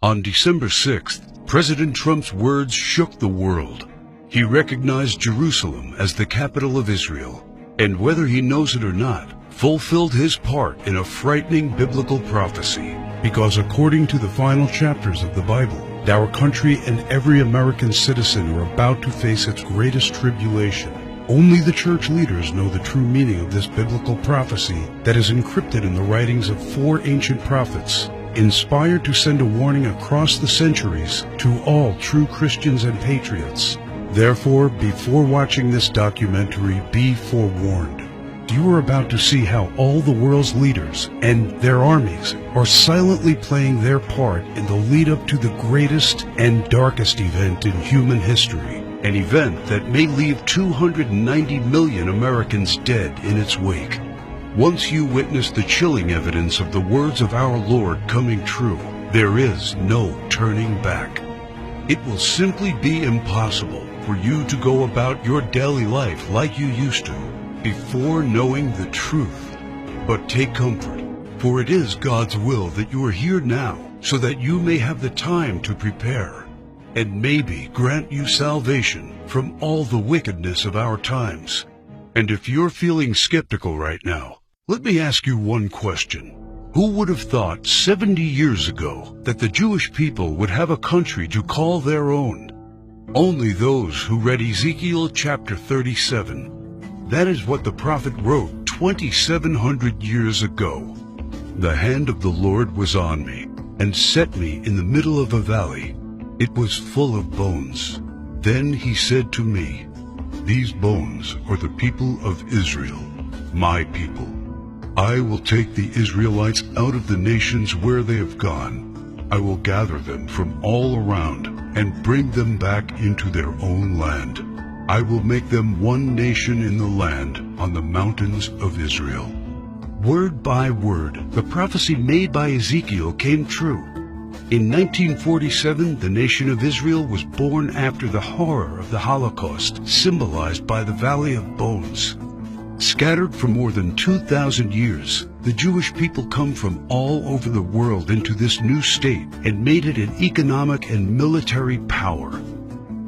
On December 6th, President Trump's words shook the world. He recognized Jerusalem as the capital of Israel, and whether he knows it or not, fulfilled his part in a frightening biblical prophecy. Because according to the final chapters of the Bible, our country and every American citizen are about to face its greatest tribulation. Only the church leaders know the true meaning of this biblical prophecy that is encrypted in the writings of 4 ancient prophets, inspired to send a warning across the centuries to all true Christians and patriots. Therefore, before watching this documentary, be forewarned. You are about to see how all the world's leaders and their armies are silently playing their part in the lead up to the greatest and darkest event in human history. An event that may leave 290 million Americans dead in its wake. Once you witness the chilling evidence of the words of our Lord coming true, there is no turning back. It will simply be impossible for you to go about your daily life like you used to before knowing the truth. But take comfort, for it is God's will that you are here now, so that you may have the time to prepare, and maybe grant you salvation from all the wickedness of our times. And if you're feeling skeptical right now, let me ask you one question. Who would have thought 70 years ago that the Jewish people would have a country to call their own? Only those who read Ezekiel chapter 37. That is what the prophet wrote 2,700 years ago. The hand of the Lord was on me, and set me in the middle of a valley. It was full of bones. Then he said to me, "These bones are the people of Israel, my people. I will take the Israelites out of the nations where they have gone. I will gather them from all around and bring them back into their own land. I will make them one nation in the land on the mountains of Israel." Word by word, the prophecy made by Ezekiel came true. In 1947, the nation of Israel was born after the horror of the Holocaust, symbolized by the Valley of Bones. Scattered for more than 2,000 years, the Jewish people come from all over the world into this new state and made it an economic and military power.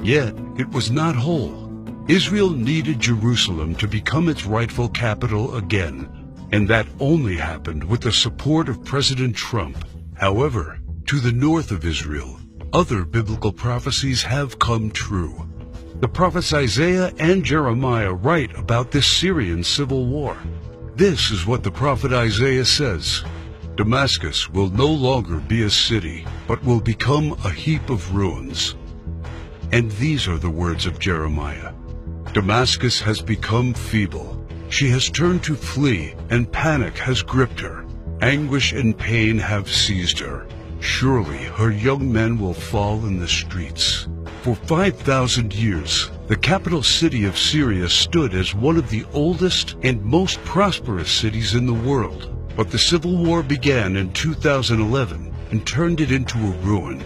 Yet, it was not whole. Israel needed Jerusalem to become its rightful capital again, and that only happened with the support of President Trump. However, to the north of Israel, other biblical prophecies have come true. The prophets Isaiah and Jeremiah write about this Syrian civil war. This is what the prophet Isaiah says: "Damascus will no longer be a city, but will become a heap of ruins." And these are the words of Jeremiah: "Damascus has become feeble. She has turned to flee, and panic has gripped her. Anguish and pain have seized her. Surely her young men will fall in the streets." For 5,000 years, the capital city of Syria stood as one of the oldest and most prosperous cities in the world. But the civil war began in 2011 and turned it into a ruin.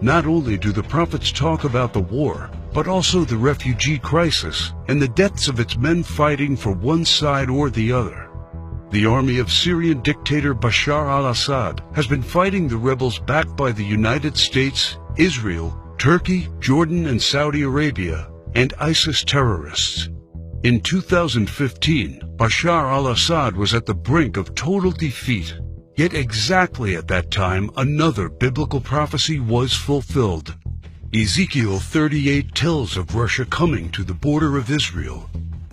Not only do the prophets talk about the war, but also the refugee crisis and the deaths of its men fighting for one side or the other. The army of Syrian dictator Bashar al-Assad has been fighting the rebels backed by the United States, Israel, Turkey, Jordan, and Saudi Arabia, and ISIS terrorists. In 2015, Bashar al-Assad was at the brink of total defeat. Yet exactly at that time, another biblical prophecy was fulfilled. Ezekiel 38 tells of Russia coming to the border of Israel.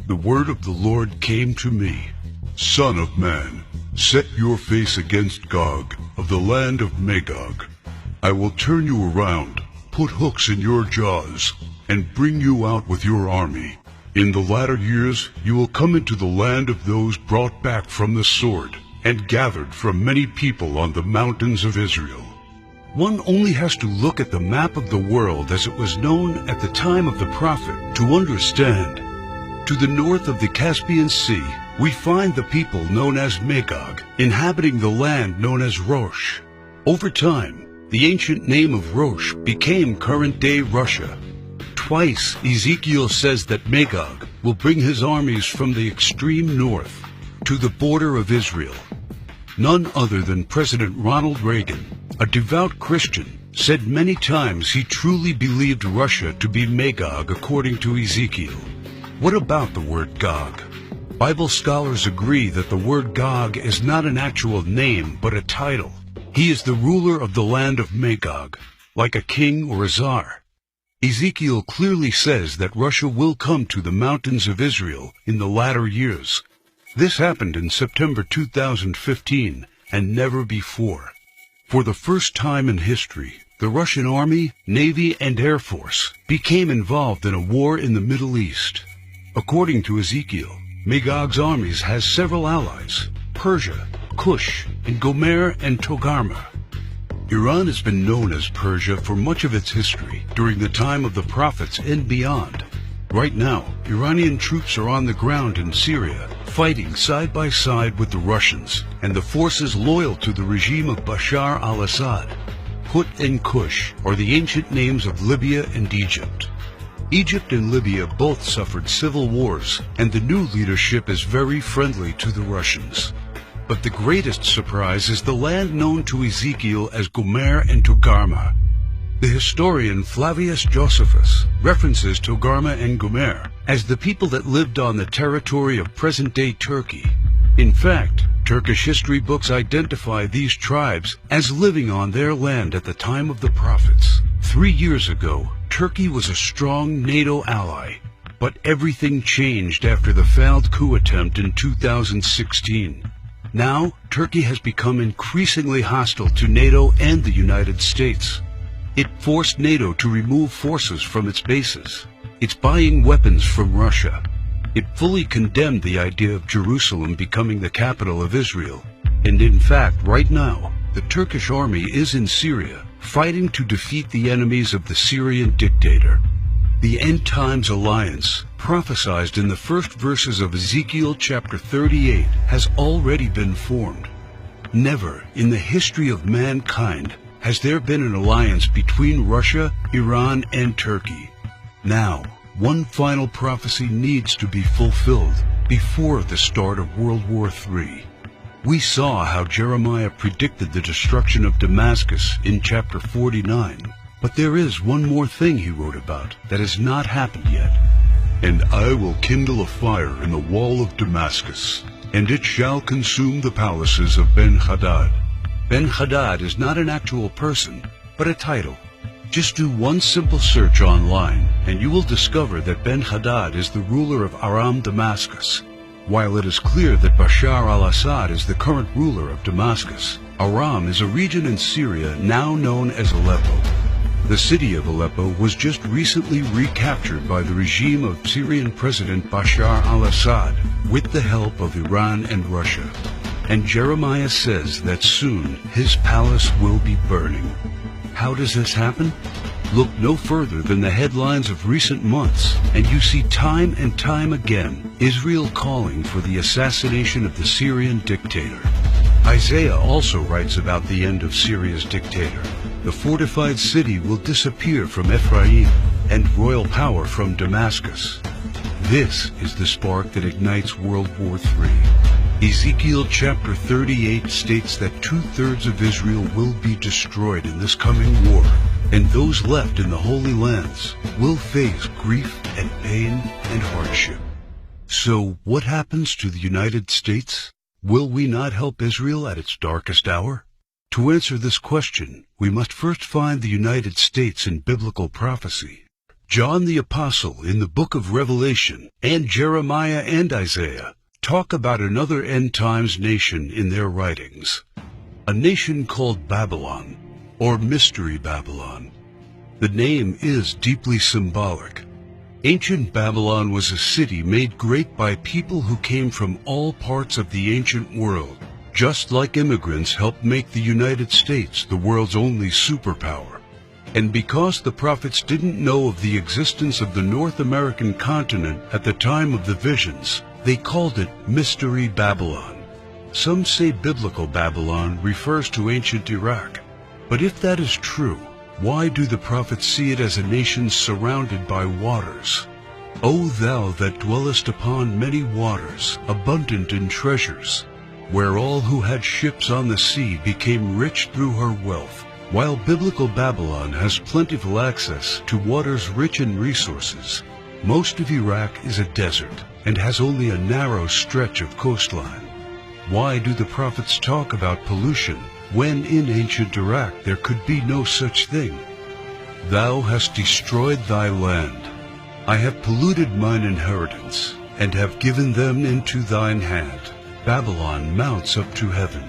The word of the Lord came to me: "Son of man, set your face against Gog of the land of Magog. I will turn you around, put hooks in your jaws, and bring you out with your army. In the latter years you will come into the land of those brought back from the sword, and gathered from many people on the mountains of Israel." One only has to look at the map of the world as it was known at the time of the prophet to understand. To the north of the Caspian Sea, we find the people known as Magog, inhabiting the land known as Rosh. Over time, the ancient name of Rosh became current-day Russia. Twice, Ezekiel says that Magog will bring his armies from the extreme north to the border of Israel. None other than President Ronald Reagan, a devout Christian, said many times he truly believed Russia to be Magog according to Ezekiel. What about the word Gog? Bible scholars agree that the word Gog is not an actual name, but a title. He is the ruler of the land of Magog, like a king or a czar. Ezekiel clearly says that Russia will come to the mountains of Israel in the latter years. This happened in September 2015 and never before. For the first time in history, the Russian Army, Navy, and Air Force became involved in a war in the Middle East. According to Ezekiel, Magog's armies has several allies: Persia, Cush, and Gomer and Togarmah. Iran has been known as Persia for much of its history during the time of the prophets and beyond. Right now, Iranian troops are on the ground in Syria, fighting side by side with the Russians and the forces loyal to the regime of Bashar al-Assad. Put and Cush are the ancient names of Libya and Egypt. Egypt and Libya both suffered civil wars, and the new leadership is very friendly to the Russians. But the greatest surprise is the land known to Ezekiel as Gomer and Togarmah. The historian Flavius Josephus references Togarmah and Gomer as the people that lived on the territory of present-day Turkey. In fact, Turkish history books identify these tribes as living on their land at the time of the prophets. 3 years ago, Turkey was a strong NATO ally, but everything changed after the failed coup attempt in 2016. Now, Turkey has become increasingly hostile to NATO and the United States. It forced NATO to remove forces from its bases. It's buying weapons from Russia. It fully condemned the idea of Jerusalem becoming the capital of Israel. And in fact, right now, the Turkish army is in Syria, fighting to defeat the enemies of the Syrian dictator. The End Times Alliance, prophesied in the first verses of Ezekiel chapter 38, has already been formed. Never in the history of mankind has there been an alliance between Russia, Iran, and Turkey. Now, one final prophecy needs to be fulfilled before the start of World War III. We saw how Jeremiah predicted the destruction of Damascus in chapter 49. But there is one more thing he wrote about that has not happened yet. And I will kindle a fire in the wall of Damascus, and it shall consume the palaces of Ben-Hadad. Ben-Hadad is not an actual person, but a title. Just do one simple search online, and you will discover that Ben-Hadad is the ruler of Aram Damascus. While it is clear that Bashar al-Assad is the current ruler of Damascus, Aram is a region in Syria now known as Aleppo. The city of Aleppo was just recently recaptured by the regime of Syrian President Bashar al-Assad with the help of Iran and Russia. And Jeremiah says that soon his palace will be burning. How does this happen? Look no further than the headlines of recent months, and you see time and time again Israel calling for the assassination of the Syrian dictator. Isaiah also writes about the end of Syria's dictator. The fortified city will disappear from Ephraim and royal power from Damascus. This is the spark that ignites World War III. Ezekiel chapter 38 states that 2/3 of Israel will be destroyed in this coming war, and those left in the Holy Lands will face grief and pain and hardship. So what happens to the United States? Will we not help Israel at its darkest hour? To answer this question, we must first find the United States in biblical prophecy. John the Apostle in the book of Revelation and Jeremiah and Isaiah talk about another end-times nation in their writings, a nation called Babylon, or Mystery Babylon. The name is deeply symbolic. Ancient Babylon was a city made great by people who came from all parts of the ancient world, just like immigrants helped make the United States the world's only superpower. And because the prophets didn't know of the existence of the North American continent at the time of the visions, they called it Mystery Babylon. Some say biblical Babylon refers to ancient Iraq. But if that is true, why do the prophets see it as a nation surrounded by waters? O thou that dwellest upon many waters, abundant in treasures, where all who had ships on the sea became rich through her wealth, While biblical Babylon has plentiful access to waters rich in resources, most of Iraq is a desert and has only a narrow stretch of coastline. Why do the prophets talk about pollution when in ancient Iraq there could be no such thing? Thou hast destroyed thy land. I have polluted mine inheritance, and have given them into thine hand. Babylon mounts up to heaven,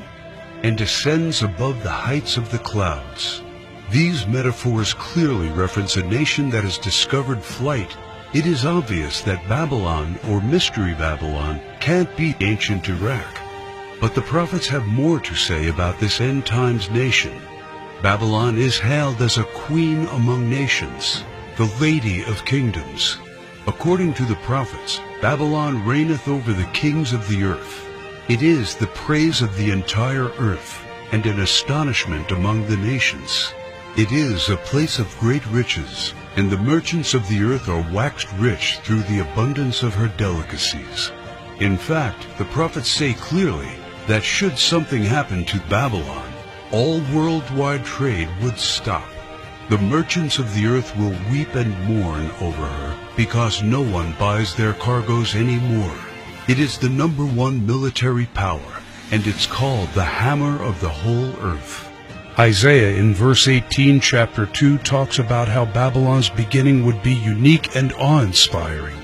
and descends above the heights of the clouds. These metaphors clearly reference a nation that has discovered flight. It is obvious that Babylon, or Mystery Babylon, can't be ancient Iraq. But the prophets have more to say about this end times nation. Babylon is hailed as a queen among nations, the lady of kingdoms. According to the prophets, Babylon reigneth over the kings of the earth. It is the praise of the entire earth, and an astonishment among the nations. It is a place of great riches, and the merchants of the earth are waxed rich through the abundance of her delicacies. In fact, the prophets say clearly that should something happen to Babylon, all worldwide trade would stop. The merchants of the earth will weep and mourn over her, because no one buys their cargoes anymore. It is the #1 military power, and it's called the hammer of the whole earth. Isaiah in verse 18, chapter 2, talks about how Babylon's beginning would be unique and awe-inspiring.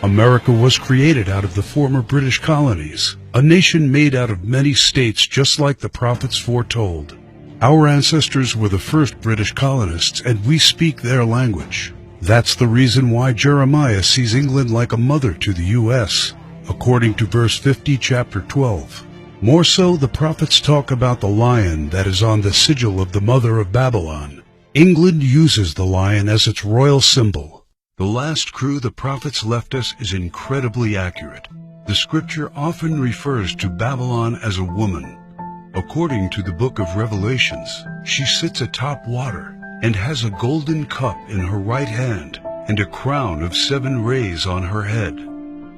America was created out of the former British colonies, a nation made out of many states just like the prophets foretold. Our ancestors were the first British colonists, and we speak their language. That's the reason why Jeremiah sees England like a mother to the U.S., according to verse 50, chapter 12. More so, the prophets talk about the lion that is on the sigil of the mother of Babylon. England uses the lion as its royal symbol. The last crew the prophets left us is incredibly accurate. The scripture often refers to Babylon as a woman. According to the book of Revelations, she sits atop water and has a golden cup in her right hand and a crown of 7 rays on her head.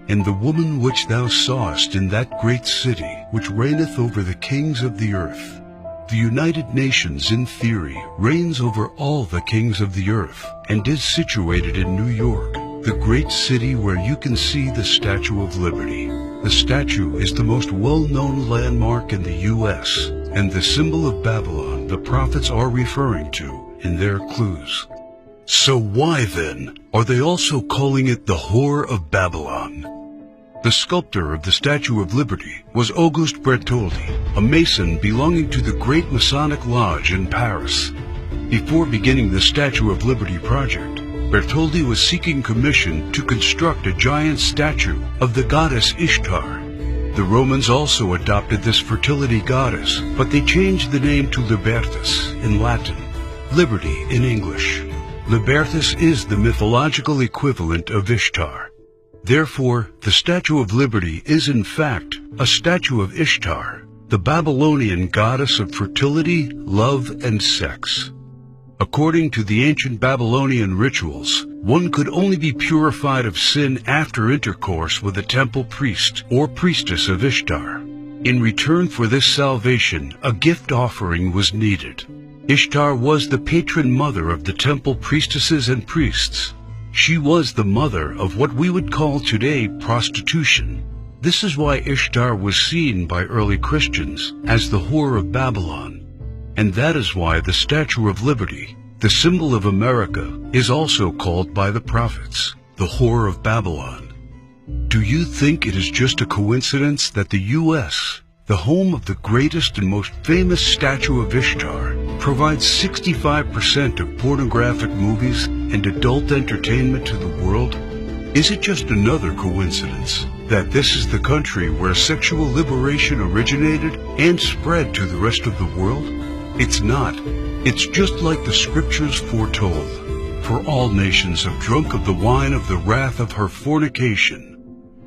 And the woman which thou sawest in that great city, which reigneth over the kings of the earth. The United Nations, in theory, reigns over all the kings of the earth, and is situated in New York, the great city where you can see the Statue of Liberty. The statue is the most well-known landmark in the U.S., and the symbol of Babylon the prophets are referring to in their clues. So why, then, are they also calling it the Whore of Babylon? The sculptor of the Statue of Liberty was Auguste Bertholdi, a Mason belonging to the Great Masonic Lodge in Paris. Before beginning the Statue of Liberty project, Bertholdi was seeking commission to construct a giant statue of the goddess Ishtar. The Romans also adopted this fertility goddess, but they changed the name to Libertas in Latin, Liberty in English. Libertas is the mythological equivalent of Ishtar. Therefore, the Statue of Liberty is in fact a statue of Ishtar, the Babylonian goddess of fertility, love, and sex. According to the ancient Babylonian rituals, one could only be purified of sin after intercourse with a temple priest or priestess of Ishtar. In return for this salvation, a gift offering was needed. Ishtar was the patron mother of the temple priestesses and priests. She was the mother of what we would call today prostitution. This is why Ishtar was seen by early Christians as the Whore of Babylon. And that is why the Statue of Liberty, the symbol of America, is also called by the prophets the Whore of Babylon. Do you think it is just a coincidence that the U.S., the home of the greatest and most famous statue of Ishtar, provides 65% of pornographic movies and adult entertainment to the world? Is it just another coincidence that this is the country where sexual liberation originated and spread to the rest of the world? It's not. It's just like the scriptures foretold. For all nations have drunk of the wine of the wrath of her fornication.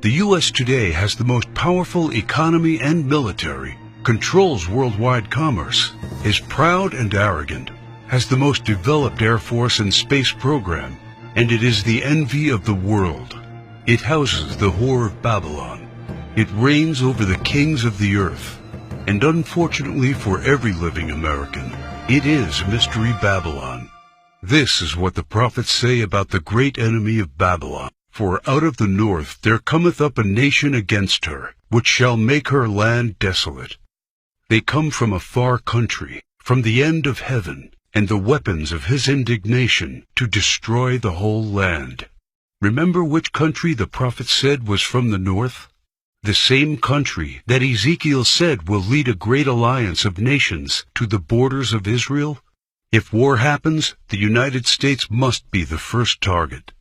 The U.S. today has the most powerful economy and military, controls worldwide commerce, is proud and arrogant, has the most developed Air Force and space program, and it is the envy of the world. It houses the Whore of Babylon. It reigns over the kings of the earth. And unfortunately for every living American, It is Mystery Babylon. This is what the prophets say about the great enemy of Babylon. For out of the north there cometh up a nation against her, which shall make her land desolate. They come from a far country, from the end of heaven, and the weapons of his indignation to destroy the whole land. Remember which country the prophet said was from the north? The same country that Ezekiel said will lead a great alliance of nations to the borders of Israel. If war happens, the United States must be the first target.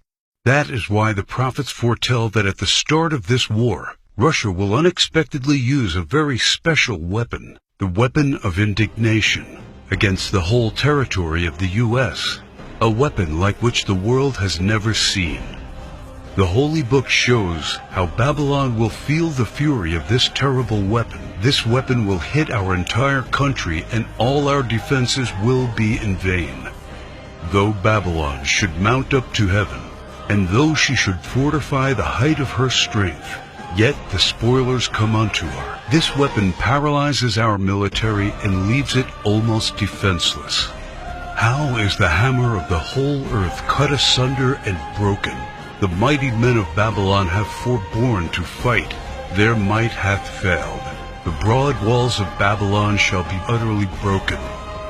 That is why the prophets foretell that at the start of this war, Russia will unexpectedly use a very special weapon, the weapon of indignation, against the whole territory of the U.S., a weapon like which the world has never seen. The Holy Book shows how Babylon will feel the fury of this terrible weapon. This weapon will hit our entire country, and all our defenses will be in vain. Though Babylon should mount up to heaven, and though she should fortify the height of her strength, yet the spoilers come unto her. This weapon paralyzes our military and leaves it almost defenseless. How is the hammer of the whole earth cut asunder and broken? The mighty men of Babylon have forborne to fight. Their might hath failed. The broad walls of Babylon shall be utterly broken,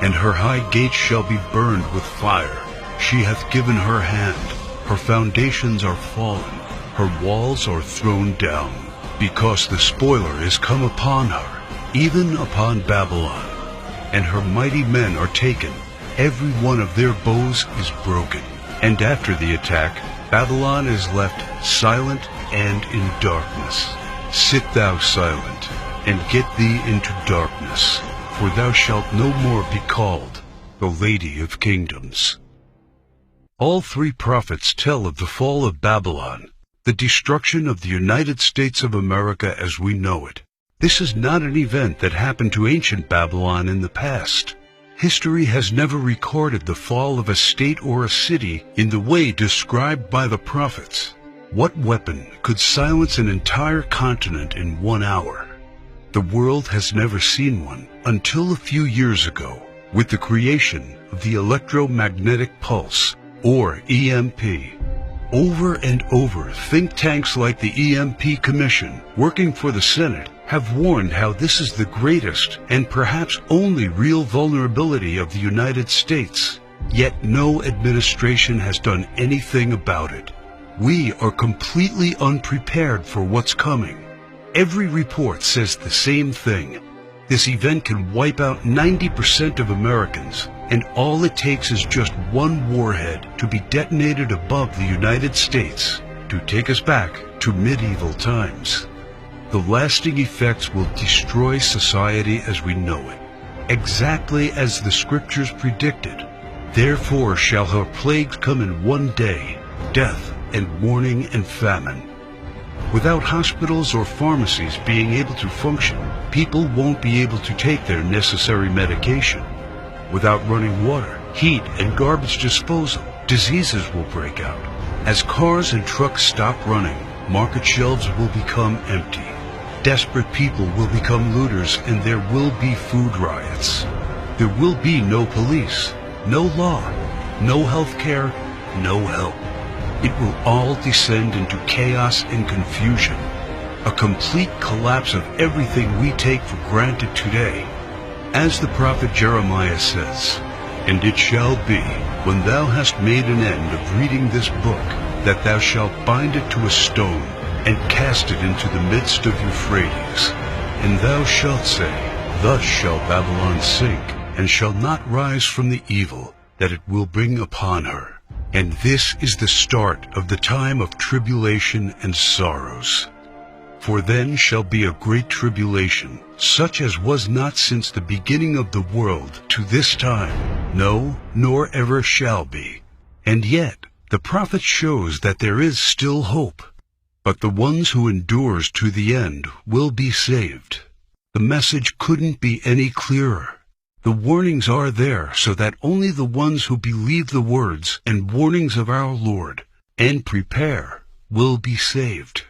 and her high gates shall be burned with fire. She hath given her hand. Her foundations are fallen. Her walls are thrown down, because the spoiler is come upon her, even upon Babylon. And her mighty men are taken. Every one of their bows is broken. And after the attack, Babylon is left silent and in darkness. Sit thou silent, and get thee into darkness, for thou shalt no more be called the Lady of Kingdoms. All three prophets tell of the fall of Babylon, the destruction of the United States of America as we know it. This is not an event that happened to ancient Babylon in the past. History has never recorded the fall of a state or a city in the way described by the prophets. What weapon could silence an entire continent in 1 hour? The world has never seen one until a few years ago, with the creation of the electromagnetic pulse, or EMP. Over and over, think tanks like the EMP Commission, working for the Senate, have warned how this is the greatest and perhaps only real vulnerability of the United States. Yet no administration has done anything about it. We are completely unprepared for what's coming. Every report says the same thing. This event can wipe out 90% of Americans, and all it takes is just one warhead to be detonated above the United States to take us back to medieval times. The lasting effects will destroy society as we know it, exactly as the scriptures predicted. Therefore shall her plagues come in one day, death and mourning and famine. Without hospitals or pharmacies being able to function, people won't be able to take their necessary medication. Without running water, heat, and garbage disposal, diseases will break out. As cars and trucks stop running, market shelves will become empty. Desperate people will become looters, and there will be food riots. There will be no police, no law, no health care, no help. It will all descend into chaos and confusion, a complete collapse of everything we take for granted today. As the prophet Jeremiah says, "And it shall be, when thou hast made an end of reading this book, that thou shalt bind it to a stone, and cast it into the midst of Euphrates. And thou shalt say, Thus shall Babylon sink, and shall not rise from the evil that it will bring upon her. And this is the start of the time of tribulation and sorrows. For then shall be a great tribulation, such as was not since the beginning of the world to this time, no, nor ever shall be." And yet, the prophet shows that there is still hope. But the ones who endures to the end will be saved. The message couldn't be any clearer. The warnings are there so that only the ones who believe the words and warnings of our Lord and prepare will be saved.